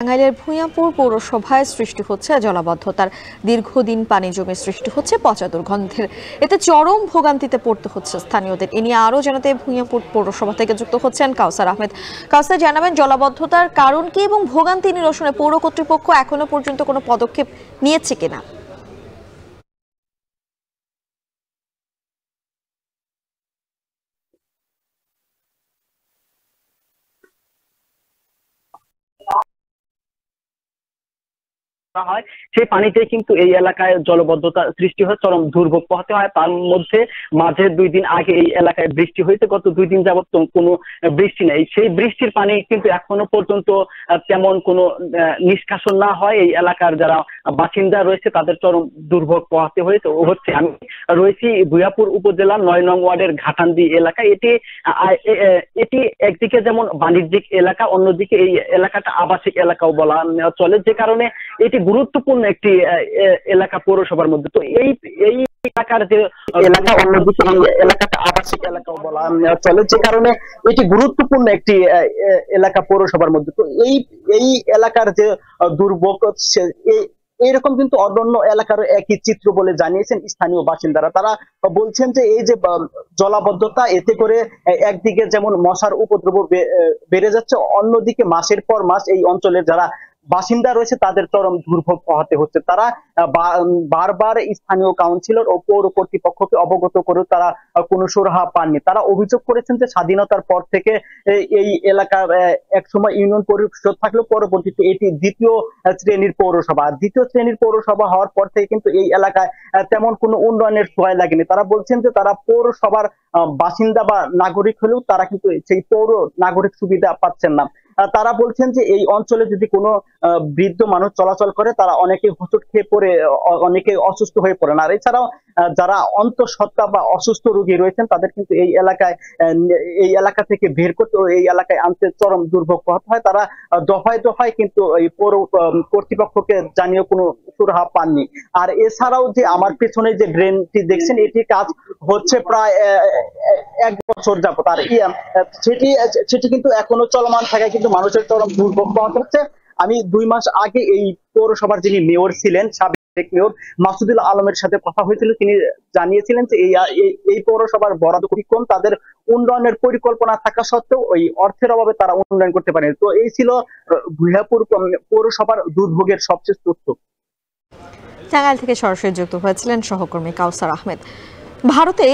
টাঙ্গাইলের ভূঁইয়াপুর পৌরসভায় সৃষ্টি হচ্ছে জলাবদ্ধতার, দীর্ঘদিন পানি জমে সৃষ্টি হচ্ছে পচা দুর্গন্ধের। এতে চরম ভোগান্তিতে পড়তে হচ্ছে স্থানীয়দের। এ নিয়ে আরো জানাতে ভূঁইয়াপুর পৌরসভা থেকে যুক্ত হচ্ছেন কাউসার আহমেদ। কাউসার, জানাবেন জলাবদ্ধতার কারণ কি এবং ভোগান্তি নিরসনে পৌর কর্তৃপক্ষ এখনো পর্যন্ত কোনো পদক্ষেপ নিয়েছে কিনা? হয় সেই পানিতে কিন্তু এই এলাকায় জলবদ্ধতা সৃষ্টি হয়, চরম দুর্ভোগ পোহাতে হয়। তার মধ্যে মাঝে 2 দিন আগে এই এলাকায় বৃষ্টি হয়েছে, গত 2 দিন যাবত কোনো বৃষ্টি নেই। সেই বৃষ্টির পানি কিন্তু এখনো পর্যন্ত তেমন কোনো নিষ্কাশন না হয় এই এলাকার যারা বাসিন্দা রয়েছে তাদের চরম দুর্ভোগ পোহাতে হচ্ছে। আমি রয়েছি ভূঁইয়াপুর উপজেলার 9 নং ওয়ার্ডের ঘাটান্দি এলাকায়। এটি একদিকে যেমন বাণিজ্যিক এলাকা, অন্যদিকে এই এলাকাটা আবাসিক এলাকাও বলা চলে, যে কারণে এটি গুরুত্বপূর্ণ একটি এলাকা পৌরসভার মধ্যে। তো এই এই এলাকার যে এলাকা, অন্যদিকে এই এলাকাটা আবাসিক এলাকাও বলা চলে, যে কারণে এটি গুরুত্বপূর্ণ একটি এলাকা পৌরসভার মধ্যে। তো এই এই এলাকার যে দুর্ভোগ, এইরকম কিন্তু অন্যান্য এলাকার একই চিত্র বলে জানিয়েছেন স্থানীয় বাসিন্দারা। তারা বলছেন যে এই যে জলাবদ্ধতা, এতে করে একদিকে যেমন মশার উপদ্রব বেড়ে যাচ্ছে, অন্যদিকে মাসের পর মাস এই অঞ্চলের যারা বাসিন্দা রয়েছে তাদের চরম দুর্ভোগ পোহাতে হচ্ছে। তারা বারবার স্থানীয় কাউন্সিলর ও পৌর কর্তৃপক্ষকে অবগত করেও তারা কোনো সুরাহা পাননি। তারা অভিযোগ করেছেন যে স্বাধীনতার পর থেকে এই এলাকার একসময় ইউনিয়ন পরিষদ থাকলেও পরবর্তীতে এটি দ্বিতীয় শ্রেণীর পৌরসভা। দ্বিতীয় শ্রেণীর পৌরসভা হওয়ার পর থেকে কিন্তু এই এলাকায় তেমন কোনো উন্নয়নের ছোঁয়া লাগেনি। তারা বলছেন যে তারা পৌরসভার বাসিন্দা বা নাগরিক হলেও তারা কিন্তু সেই পৌর নাগরিক সুবিধা পাচ্ছেন না। তারা বলছেন যে এই অঞ্চলে যদি কোনো বৃদ্ধ মানুষ চলাচল করে, তারা অনেকে হোঁচট খেয়ে পড়ে অনেকে অসুস্থ হয়ে পড়েন। আর এছাড়াও যারা অন্তঃসত্ত্বা বা অসুস্থ রোগী রয়েছেন তাদের কিন্তু এই এলাকা থেকে বের করতে, এই এলাকায় আনতে চরম দুর্ভোগ পোহাতে হয়। তারা দফায় দফায় কিন্তু এই পৌর কর্তৃপক্ষকে জানিয়ে কোনো সুরাহা পাননি। আর এছাড়াও যে আমার পেছনে যে ড্রেনটি দেখছেন, এটি কাজ হচ্ছে প্রায় 1 বছর যাবত। আর সেটি কিন্তু এখনো চলমান থাকায় কিন্তু মানুষের চরম দুর্ভোগ পোহাতে হচ্ছে। আমি 2 মাস আগে এই পৌরসভার যিনি মেয়র ছিলেন, সাবেক মেয়র মাসুদুল আলমের সাথে কথা হয়েছিল। তিনি জানিয়েছিলেন যে এই পৌরসভার বরাদ্দ খুবই কম, তাদের উন্নয়নের পরিকল্পনা থাকা সত্ত্বেও ওই অর্থের অভাবে তারা উন্নয়ন করতে পারেনি। তো এই ছিল ভূঁইয়াপুর পৌরসভার দুর্ভোগের সবচেয়ে তথ্য। টাঙ্গাইল থেকে সরাসরি যুক্ত হয়েছিলেন সহকর্মী কাউসার আহমেদ। ভারতে